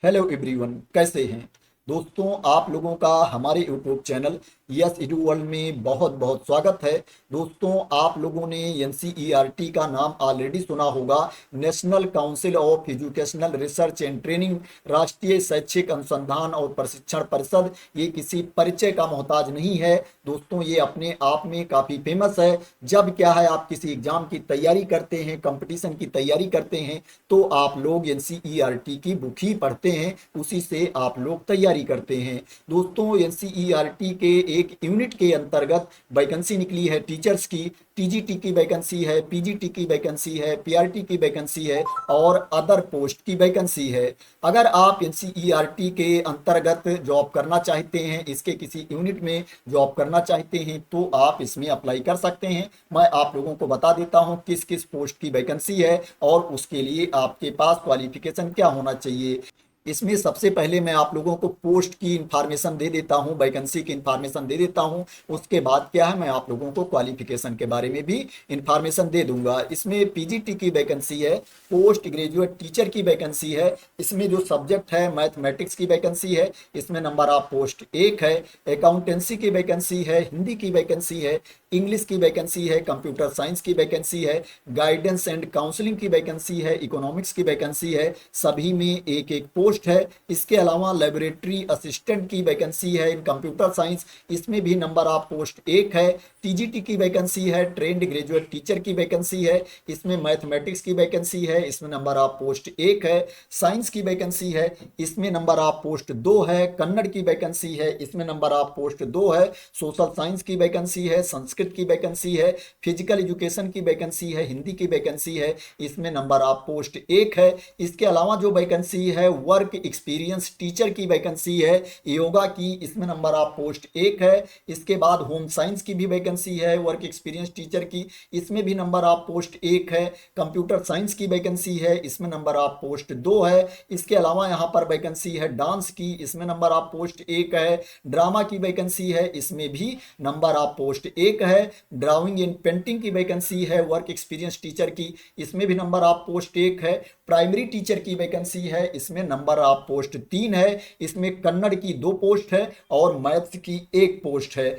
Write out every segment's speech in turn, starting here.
Hello everyone, कैसे हैं दोस्तों। आप लोगों का हमारे YouTube channel yes edu world में बहुत बहुत स्वागत है। दोस्तों, आप लोगों ने एनसीईआरटी का नाम ऑलरेडी सुना होगा। National council of educational research and training, राष्ट्रीय शैक्षिक अनुसंधान और प्रशिक्षण परिषद। ये किसी परिचय का मोहताज नहीं है दोस्तों, ये अपने आप में काफ़ी फेमस है। जब क्या है, आप किसी एग्जाम की तैयारी करते हैं, कंपटीशन की तैयारी करते हैं, तो आप लोग एनसीईआरटी की बुक ही पढ़ते हैं, उसी से आप लोग तैयारी करते हैं। दोस्तों, एनसीईआरटी के एक यूनिट के अंतर्गत वैकेंसी निकली है टीचर्स की। टीजीटी की वैकेंसी है, पीजीटी की वैकेंसी है, पीआरटी की वैकेंसी है और अदर पोस्ट की वैकेंसी है। अगर आप एनसीईआरटी के अंतर्गत जॉब करना चाहते हैं, इसके किसी यूनिट में जॉब करना चाहते हैं, तो आप इसमें अप्लाई कर सकते हैं। मैं आप लोगों को बता देता हूं किस किस पोस्ट की वैकेंसी है और उसके लिए आपके पास क्वालिफिकेशन क्या होना चाहिए। इसमें सबसे पहले मैं आप लोगों को पोस्ट की इंफॉर्मेशन दे देता हूं, वैकेंसी की इंफॉर्मेशन दे देता हूं। उसके बाद क्या है, मैं आप लोगों को क्वालिफिकेशन के बारे में भी इंफॉर्मेशन दे दूंगा। इसमें पीजीटी की वैकेंसी है, पोस्ट ग्रेजुएट टीचर की वैकेंसी है। इसमें जो सब्जेक्ट है मैथमेटिक्स की वैकेंसी है, इसमें नंबर ऑफ पोस्ट 1 है। अकाउंटेंसी की वैकेंसी है, हिंदी की वैकेंसी है, इंग्लिश की वैकेंसी है, कंप्यूटर साइंस की वैकेंसी है, गाइडेंस एंड काउंसलिंग की वैकेंसी है, इकोनॉमिक्स की वैकेंसी है। सभी में एक एक पोस्ट है। इसके अलावा लेबोरेटरी असिस्टेंट की वैकेंसी है इन कंप्यूटर साइंस, इसमें भी नंबर ऑफ पोस्ट 1 है। टीजीटी की वैकेंसी है, ट्रेंड ग्रेजुएट टीचर की वैकेंसी है, इसमें मैथमेटिक्स की वैकेंसी है, इसमें नंबर ऑफ पोस्ट 1 है। साइंस की वैकेंसी है, इसमें नंबर ऑफ पोस्ट 2 है। कन्नड़ की वैकेंसी है, इसमें नंबर ऑफ पोस्ट 2 है। सोशल साइंस की वैकेंसी है, संस्कृत की वैकेंसी है, फिजिकल एजुकेशन की वैकेंसी है, हिंदी की वैकेंसी है, इसमें नंबर ऑफ पोस्ट 1 है। इसके अलावा जो वैकेंसी है वर्क एक्सपीरियंस टीचर की वैकेंसी है, योगा की, इसमें नंबर ऑफ पोस्ट 1 है। इसके बाद होम साइंस की भी वैकेंसी है वर्क एक्सपीरियंस टीचर की, इसमें भी नंबर ऑफ पोस्ट 1 है। कंप्यूटर साइंस की वैकेंसी है, इसमें नंबर ऑफ पोस्ट 2 है। इसके अलावा यहाँ पर वैकेंसी है डांस की, इसमें नंबर ऑफ पोस्ट 1 है। ड्रामा की वैकेंसी है, इसमें भी नंबर ऑफ पोस्ट 1 है। ड्राइंग एंड पेंटिंग की वैकेंसी है वर्क एक्सपीरियंस टीचर की, इसमें भी नंबर ऑफ पोस्ट 1 है। प्राइमरी टीचर की वैकेंसी है, इसमें नंबर ऑफ पोस्ट 3 है। इसमें कन्नड़ की 2 पोस्ट है और मैथ्स की 1 पोस्ट है।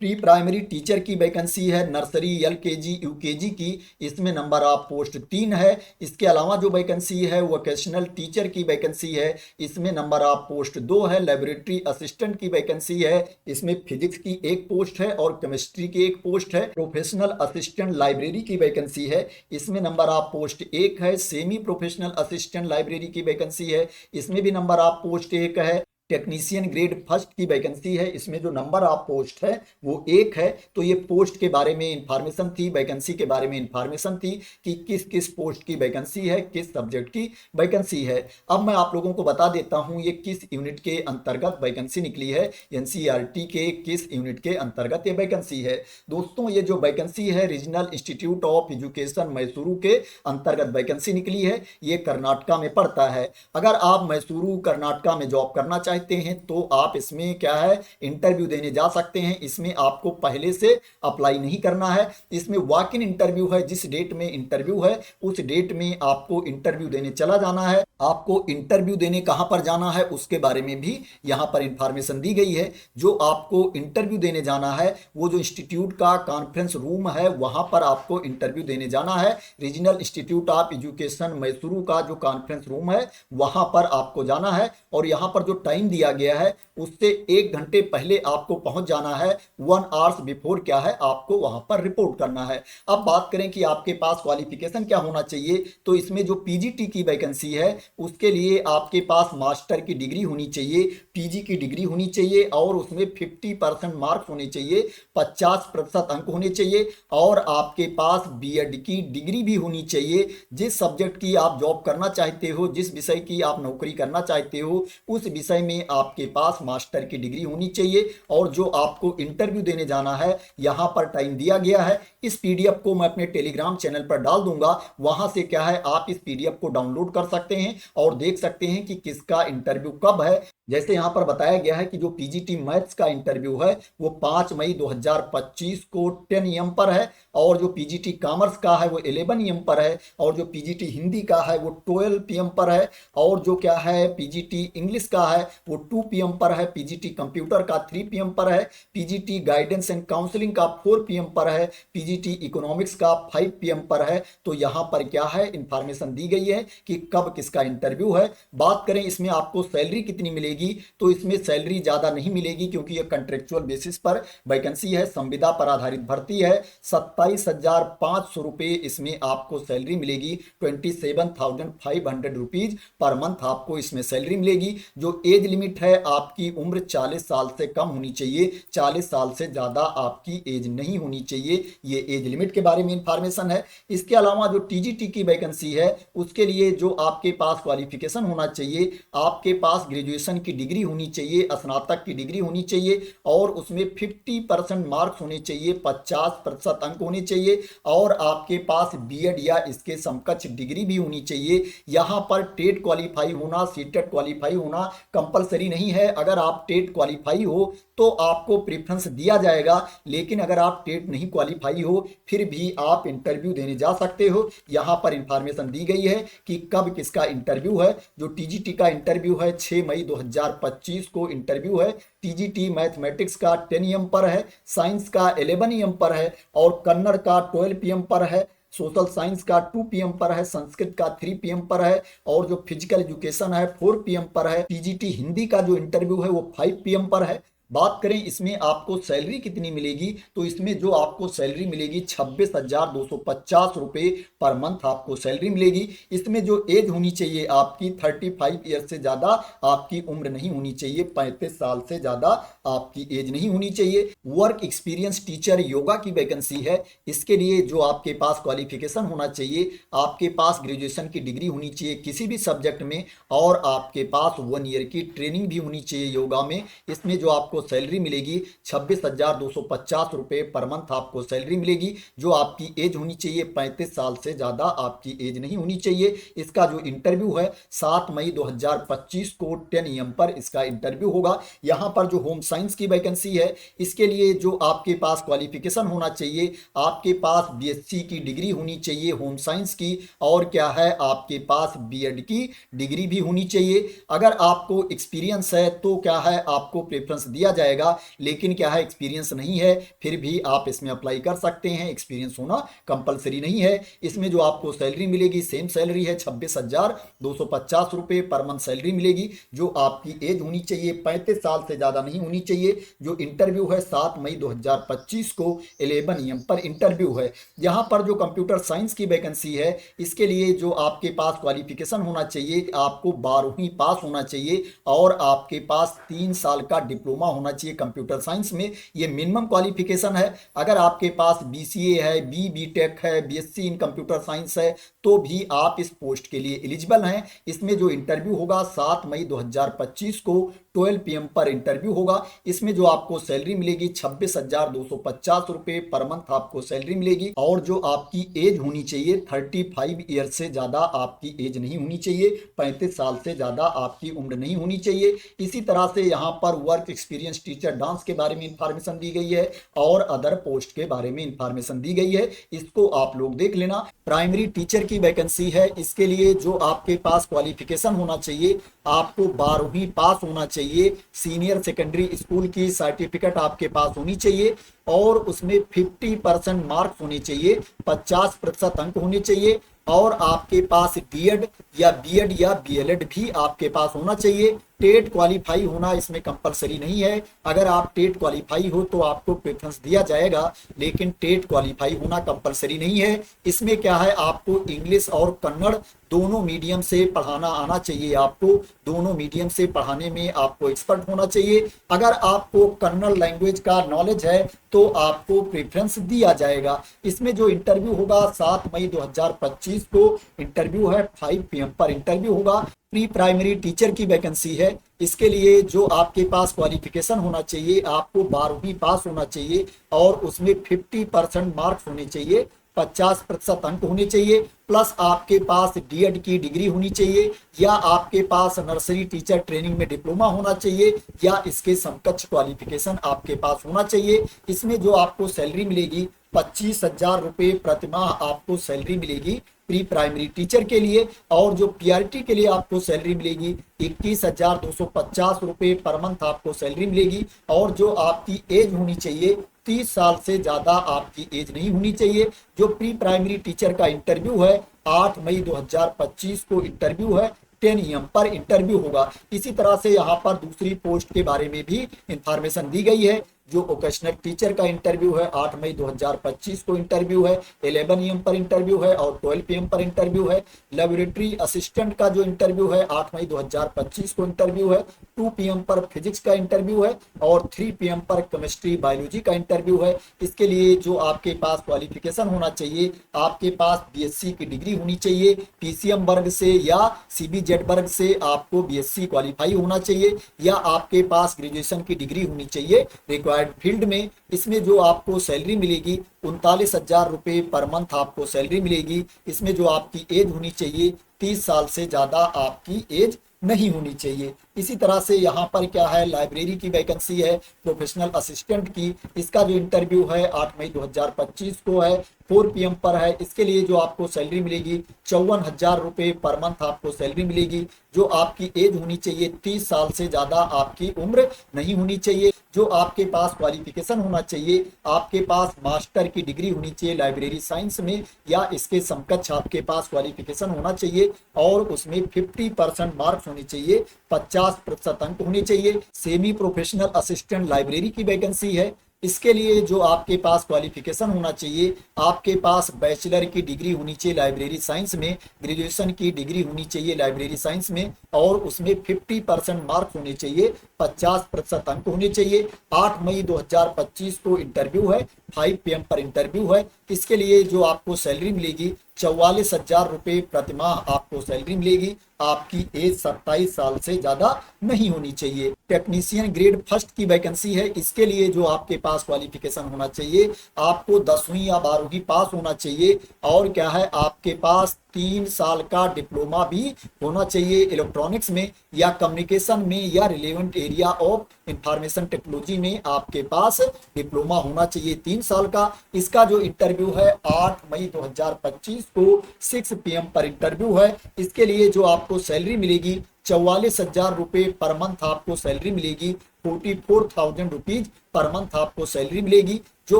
प्री प्राइमरी टीचर की वैकेंसी है नर्सरी एलकेजी यूकेजी की, इसमें नंबर ऑफ पोस्ट 3 है। इसके अलावा जो वैकेंसी है वोकेशनल टीचर की वैकेंसी है, इसमें नंबर ऑफ पोस्ट 2 है। लेबोरेटरी असिस्टेंट की वैकेंसी है, इसमें फिजिक्स की 1 पोस्ट है और केमिस्ट्री की 1 पोस्ट है। प्रोफेशनल असिस्टेंट लाइब्रेरी की वैकेंसी है, इसमें नंबर ऑफ पोस्ट 1 है। सेमी प्रोफेशनल असिस्टेंट लाइब्रेरी की वैकेंसी है, इसमें भी नंबर ऑफ पोस्ट 1 है। टेक्नीशियन ग्रेड फर्स्ट की वैकेंसी है, इसमें जो नंबर ऑफ पोस्ट है वो 1 है। तो ये पोस्ट के बारे में इंफॉर्मेशन थी, वैकेंसी के बारे में इंफॉर्मेशन थी कि किस किस पोस्ट की वैकेंसी है, किस सब्जेक्ट की वैकेंसी है। अब मैं आप लोगों को बता देता हूं ये किस यूनिट के अंतर्गत वैकेंसी निकली है, एनसीईआरटी के किस यूनिट के अंतर्गत ये वैकेंसी है। दोस्तों, ये जो वैकेंसी है regional institute of education Mysuru के अंतर्गत वैकेंसी निकली है। ये कर्नाटका में पड़ता है। अगर आप मैसूरू कर्नाटका में जॉब करना चाहते हैं तो आप इसमें क्या है, इंटरव्यू देने जा सकते हैं। इसमें आपको पहले से अप्लाई नहीं करना है, इसमें वॉक इन इंटरव्यू है। जिस डेट में इंटरव्यू है उस डेट में आपको इंटरव्यू देने चला जाना है। आपको इंटरव्यू देने कहां पर जाना है उसके बारे में भी यहां पर इंफॉर्मेशन दी गई है। जो आपको इंटरव्यू देने जाना है वो जो इंस्टीट्यूट का कॉन्फ्रेंस रूम है वहां पर आपको इंटरव्यू देने जाना है। Regional institute of education Mysuru का जो कॉन्फ्रेंस रूम है वहां पर आपको जाना है और यहां पर जो टाइम दिया गया है उससे 1 घंटे पहले आपको पहुंच जाना है। 1 आवर्स बिफोर क्या है, आपको वहां पर रिपोर्ट करना है। अब बात करें कि आपके पास क्वालिफिकेशन क्या होना चाहिए, तो इसमें जो पीजीटी की वैकेंसी है उसके लिए आपके पास मास्टर की डिग्री होनी चाहिए, पीजी की डिग्री होनी चाहिए और उसमें 50% मार्क्स होने चाहिए, 50% अंक होने चाहिए और आपके पास बीएड की डिग्री भी होनी चाहिए। जिस सब्जेक्ट की आप जॉब करना चाहते हो, जिस विषय की आप नौकरी करना चाहते हो, उस विषय में आपके पास मास्टर की डिग्री होनी चाहिए। और जो आपको इंटरव्यू देने जाना है यहाँ पर टाइम दिया गया है, इस पीडीएफ को मैं अपने टेलीग्राम चैनल पर डाल दूंगा। वहां से क्या है आप इस पीडीएफ को डाउनलोड कर सकते हैं और देख सकते हैं कि किसका इंटरव्यू कब है। जैसे यहाँ पर बताया गया है कि जो पीजीटी मैथ्स का इंटरव्यू है वो 5 मई 2025 को 10 AM पर है, और जो पीजीटी कॉमर्स का है वो 11 AM पर है, और जो पीजीटी हिंदी का है वो 12 PM पर है, और जो क्या है पीजीटी इंग्लिश का है वो 2 PM पर है, पीजीटी कंप्यूटर का 3 PM पर है, पीजीटी गाइडेंस एंड काउंसलिंग का 4 PM पर है, पीजीटी इकोनॉमिक्स का 5 PM पर है। तो यहाँ पर क्या है इंफॉर्मेशन दी गई है कि कब किसका इंटरव्यू है। बात करें इसमें आपको सैलरी कितनी मिलेगी, तो इसमें सैलरी ज्यादा नहीं मिलेगी क्योंकि ये कॉन्ट्रेक्चुअल बेसिस पर वैकेंसी है, संविदा पर आधारित भर्ती है। 27,500 रुपये इसमें आपको सैलरी मिलेगी। 27,500 रुपीज पर मंथ आपको इसमें सैलरी मिलेगी। जो एज लिमिट है आपकी उम्र 40 साल से कम होनी चाहिए, 40 साल से ज्यादा आपकी एज नहीं होनी चाहिए। ये एज लिमिट के बारे में इंफॉर्मेशन है। इसके अलावा जो टीजीटी की वैकेंसी है उसके लिए जो आपके पास क्वालिफिकेशन होना चाहिए, आपके पास ग्रेजुएशन की डिग्री होनी चाहिए, स्नातक की डिग्री होनी चाहिए, और उसमें 50% मार्क्स होने चाहिए, 50% अंक होने चाहिए, और आपके पास बीएड या इसके समकक्ष डिग्री भी होनी चाहिए। यहाँ पर टेट क्वालिफाई होना, सीटेट क्वालिफाई होना कंपलसरी नहीं है। अगर आप टेट क्वालिफाई हो तो आपको प्रेफरेंस दिया जाएगा, लेकिन अगर आप टेट नहीं क्वालिफाई हो फिर भी आप इंटरव्यू देने जा सकते हो। यहाँ पर इंफॉर्मेशन दी गई है कि कब किसका इंटरव्यू है। जो टीजीटी का इंटरव्यू है 6 मई 2025 को इंटरव्यू है। टीजीटी मैथमेटिक्स का 10 AM पर है, साइंस का 11 AM पर है, और कन्नड़ का 12 PM पर है, सोशल साइंस का 2 PM पर है, संस्कृत का 3 PM पर है, और जो फिजिकल एजुकेशन है 4 PM पर है। टीजीटी हिंदी का जो इंटरव्यू है वो 5 PM पर है। बात करें इसमें आपको सैलरी कितनी मिलेगी, तो इसमें जो आपको सैलरी मिलेगी 26,250 रुपये पर मंथ आपको सैलरी मिलेगी। इसमें जो एज होनी चाहिए आपकी 35 ईयर से ज़्यादा आपकी उम्र नहीं होनी चाहिए, 35 साल से ज़्यादा आपकी एज नहीं होनी चाहिए। वर्क एक्सपीरियंस टीचर योगा की वैकेंसी है। इसके लिए जो आपके पास क्वालिफिकेशन होना चाहिए, आपके पास ग्रेजुएशन की डिग्री होनी चाहिए किसी भी सब्जेक्ट में, और आपके पास 1 ईयर की ट्रेनिंग भी होनी चाहिए योगा में। इसमें जो आपको सैलरी मिलेगी 26,250 रुपये पर मंथ आपको सैलरी मिलेगी। जो आपकी एज होनी चाहिए 35 साल से ज़्यादा आपकी एज नहीं होनी चाहिए। इसका जो इंटरव्यू है 7 मई 2025 को 10 AM पर इसका इंटरव्यू होगा। यहाँ पर जो होम साइंस की वैकेंसी है इसके लिए जो आपके पास क्वालिफिकेशन होना चाहिए, आपके पास बीएससी की डिग्री होनी चाहिए होम साइंस की, और क्या है आपके पास बीएड की डिग्री भी होनी चाहिए। अगर आपको एक्सपीरियंस है तो क्या है आपको प्रेफरेंस दिया जाएगा, लेकिन क्या है एक्सपीरियंस नहीं है फिर भी आप इसमें अप्लाई कर सकते हैं। एक्सपीरियंस होना कंपलसरी नहीं है। इसमें जो आपको सैलरी मिलेगी सेम सैलरी है 26,250 रुपये पर मंथ सैलरी मिलेगी। जो आपकी एज होनी चाहिए 35 साल से ज़्यादा नहीं होनी चाहिए। जो इंटरव्यू है 7 मई 2025 को 11 AM पर इंटरव्यू है। यहाँ पर जो कंप्यूटर साइंस की वैकेंसी है इसके लिए जो आपके पास क्वालिफिकेशन होना चाहिए, आपको 12वीं पास होना चाहिए, और आपके पास 3 साल का डिप्लोमा होना चाहिए कंप्यूटर साइंस में। ये मिनिमम क्वालिफिकेशन है। अगर आपके पास BCA है, BTech है, BSc इन कंप्यूटर साइंस है तो भी आप इस पोस्ट के लिए एलिजिबल हैं। इसमें जो इंटरव्यू होगा 7 मई 2025 को 12 PM पर इंटरव्यू होगा। इसमें जो आपको सैलरी मिलेगी 26,250 रुपये पर मंथ आपको सैलरी मिलेगी, और जो आपकी एज होनी चाहिए 35 ईयर से ज़्यादा आपकी एज नहीं होनी चाहिए, 35 साल से ज़्यादा आपकी उम्र नहीं होनी चाहिए। इसी तरह से यहाँ पर वर्क एक्सपीरियंस टीचर डांस के बारे में इंफॉर्मेशन दी गई है, और अदर पोस्ट के बारे में इंफॉर्मेशन दी गई है। इसको आप लोग देख लेना। प्राइमरी टीचर की वैकेंसी है। इसके लिए जो आपके पास क्वालिफिकेशन होना चाहिए, आपको 12वीं पास होना चाहिए, सीनियर सेकेंडरी स्कूल की सर्टिफिकेट आपके पास होनी चाहिए, और उसमें 50% मार्क्स होने चाहिए, 50% अंक होने चाहिए, और आपके पास बीएड या बीएलएड भी आपके पास होना चाहिए। टेट क्वालिफाई होना इसमें कंपलसरी नहीं है। अगर आप टेट क्वालिफाई हो तो आपको प्रेफरेंस दिया जाएगा, लेकिन टेट क्वालिफाई होना कंपलसरी नहीं है। इसमें क्या है आपको इंग्लिश और कन्नड़ दोनों मीडियम से पढ़ाना आना चाहिए आपको, दोनों मीडियम से पढ़ाने में आपको एक्सपर्ट होना चाहिए। अगर आपको कन्नड़ लैंग्वेज का नॉलेज है तो आपको प्रेफरेंस दिया जाएगा। इसमें जो इंटरव्यू होगा 7 मई 2025 को इंटरव्यू है, 5 PM पर इंटरव्यू होगा। प्री प्राइमरी टीचर की वैकेंसी है। इसके लिए जो आपके पास क्वालिफिकेशन होना चाहिए, आपको 12वीं पास होना चाहिए और उसमें 50% मार्क्स होने चाहिए, 50% अंक होने चाहिए, प्लस आपके पास डीएड की डिग्री होनी चाहिए या आपके पास नर्सरी टीचर ट्रेनिंग में डिप्लोमा होना चाहिए या इसके समकक्ष क्वालिफिकेशन आपके पास होना चाहिए। इसमें जो आपको सैलरी मिलेगी 25,000 रुपये प्रतिमाह आपको सैलरी मिलेगी प्री प्राइमरी टीचर के लिए, और जो पीआरटी के लिए आपको सैलरी मिलेगी 21,250 रुपये पर मंथ आपको सैलरी मिलेगी। और जो आपकी एज होनी चाहिए 30 साल से ज्यादा आपकी एज नहीं होनी चाहिए। जो प्री प्राइमरी टीचर का इंटरव्यू है 8 मई 2025 को इंटरव्यू है, 10 AM पर इंटरव्यू होगा। इसी तरह से यहाँ पर दूसरी पोस्ट के बारे में भी इंफॉर्मेशन दी गई है। जो वोकेशनल टीचर का इंटरव्यू है 8 मई 2025 को इंटरव्यू है, 11 AM पर इंटरव्यू है और 12 PM पर इंटरव्यू है। लेबोरेटरी असिस्टेंट का जो इंटरव्यू है 8 मई 2025 को इंटरव्यू है, 2 PM पर फिजिक्स का इंटरव्यू है और 3 PM पर केमिस्ट्री बायोलॉजी का इंटरव्यू है। इसके लिए जो आपके पास क्वालिफिकेशन होना चाहिए, आपके पास BSc की डिग्री होनी चाहिए, PCM वर्ग से या CBZ वर्ग से आपको BSc क्वालिफाई होना चाहिए या आपके पास ग्रेजुएशन की डिग्री होनी चाहिए रिक्वायर्ड फील्ड में। इसमें जो आपको सैलरी मिलेगी 39,000 रुपये पर मंथ आपको सैलरी मिलेगी। इसमें जो आपकी एज होनी चाहिए 30 साल से ज्यादा आपकी एज नहीं होनी चाहिए। इसी तरह से यहाँ पर क्या है, लाइब्रेरी की वैकेंसी है प्रोफेशनल असिस्टेंट की। इसका जो इंटरव्यू है 8 मई 2025 को है, 4 PM पर है। इसके लिए जो आपको सैलरी मिलेगी 54,000 रुपये पर मंथ आपको सैलरी मिलेगी। जो आपकी एज होनी चाहिए 30 साल से ज्यादा आपकी उम्र नहीं होनी चाहिए। जो आपके पास क्वालिफिकेशन होना चाहिए, आपके पास मास्टर की डिग्री होनी चाहिए लाइब्रेरी साइंस में या इसके समकक्ष आपके पास क्वालिफिकेशन होना चाहिए और उसमें 50% मार्क्स होने चाहिए, 50% अंक होने चाहिए। सेमी प्रोफेशनल असिस्टेंट लाइब्रेरी की वैकेंसी है। इसके लिए जो आपके पास क्वालिफिकेशन होना चाहिए, आपके पास बैचलर की डिग्री होनी चाहिए लाइब्रेरी साइंस में, ग्रेजुएशन की डिग्री होनी चाहिए लाइब्रेरी साइंस में और उसमें 50% मार्क्स होने चाहिए, 50% अंक होने चाहिए। 8 मई 2025 को इंटरव्यू है, 5 PM पर इंटरव्यू है। इसके लिए जो आपको सैलरी मिलेगी 44,000 रुपये प्रतिमाह आपको सैलरी मिलेगी। आपकी एज 27 साल से ज्यादा नहीं होनी चाहिए। टेक्नीशियन ग्रेड फर्स्ट की वैकेंसी है। इसके लिए जो आपके पास क्वालिफिकेशन होना चाहिए, आपको 10वीं या 12वीं पास होना चाहिए और क्या है, आपके पास 3 साल का डिप्लोमा भी होना चाहिए इलेक्ट्रॉनिक्स में या कम्युनिकेशन में या relevant area of information technology में आपके पास डिप्लोमा होना चाहिए 3 साल का। इसका जो इंटरव्यू है 8 मई 2025 को 6 PM पर इंटरव्यू है। इसके लिए जो आपको सैलरी मिलेगी 44,000 रुपये पर मंथ आपको सैलरी मिलेगी, 44,000 रुपीज पर मंथ आपको सैलरी मिलेगी। जो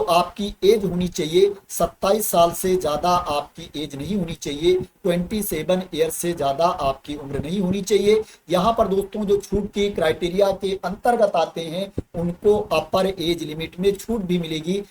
आपकी एज होनी चाहिए 27 साल से ज्यादा आपकी एज नहीं होनी चाहिए, 27 ईयर से ज्यादा आपकी उम्र नहीं होनी चाहिए। यहाँ पर दोस्तों जो छूट के क्राइटेरिया के अंतर्गत आते हैं उनको अपर एज लिमिट में छूट भी मिलेगी।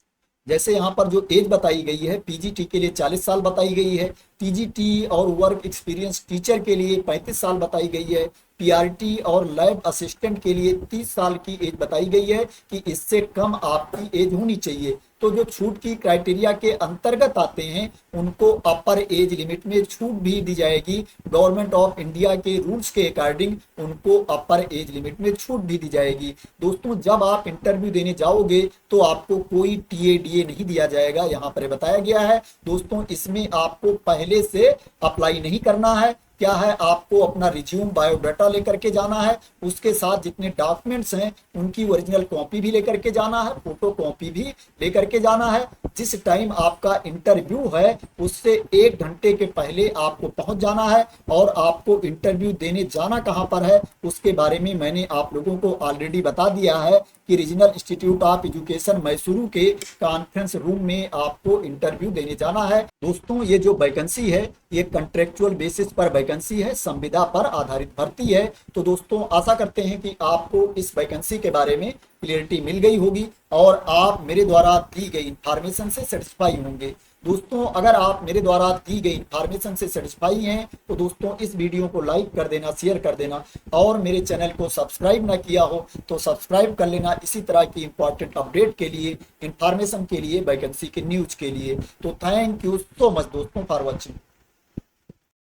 जैसे यहाँ पर जो एज बताई गई है पीजीटी के लिए 40 साल बताई गई है, टीजीटी और वर्क एक्सपीरियंस टीचर के लिए 35 साल बताई गई है, पीआरटी और लैब असिस्टेंट के लिए 30 साल की एज बताई गई है कि इससे कम आपकी एज होनी चाहिए। तो जो छूट की क्राइटेरिया के अंतर्गत आते हैं उनको अपर एज लिमिट में छूट भी दी जाएगी। गवर्नमेंट ऑफ इंडिया के रूल्स के अकॉर्डिंग उनको अपर एज लिमिट में छूट भी दी जाएगी। दोस्तों जब आप इंटरव्यू देने जाओगे तो आपको कोई टीएडीए नहीं दिया जाएगा, यहाँ पर बताया गया है। दोस्तों इसमें आपको पहले से अप्लाई नहीं करना है। क्या है, आपको अपना रिज्यूम बायोडाटा लेकर के जाना है, उसके साथ जितने डॉक्यूमेंट्स हैं उनकी ओरिजिनल कॉपी भी लेकर के जाना है, फोटो कॉपी भी लेकर के जाना है। जिस टाइम आपका इंटरव्यू है उससे 1 घंटे के पहले आपको पहुंच जाना है। और आपको इंटरव्यू देने जाना कहां पर है उसके बारे में मैंने आप लोगों को ऑलरेडी बता दिया है कि regional institute of education Mysuru के कॉन्फ्रेंस रूम में आपको इंटरव्यू देने जाना है। दोस्तों ये जो वैकेंसी है ये कंट्रेक्चुअल बेसिस पर वैकेंसी है, संविदा पर आधारित भर्ती है। तो दोस्तों आशा करते हैं कि आपको इस वैकेंसी के बारे में क्लियरिटी मिल गई होगी और आप मेरे द्वारा दी गई इंफॉर्मेशन से सेटिस्फाई होंगे। दोस्तों अगर आप मेरे द्वारा दी गई इंफॉर्मेशन से सेटिस्फाई हैं तो दोस्तों इस वीडियो को लाइक कर देना, शेयर कर देना और मेरे चैनल को सब्सक्राइब ना किया हो तो सब्सक्राइब कर लेना इसी तरह की इंपॉर्टेंट अपडेट के लिए, इंफॉर्मेशन के लिए, वैकेंसी के न्यूज के लिए। तो थैंक यू सो मच दोस्तों फॉर वॉचिंग।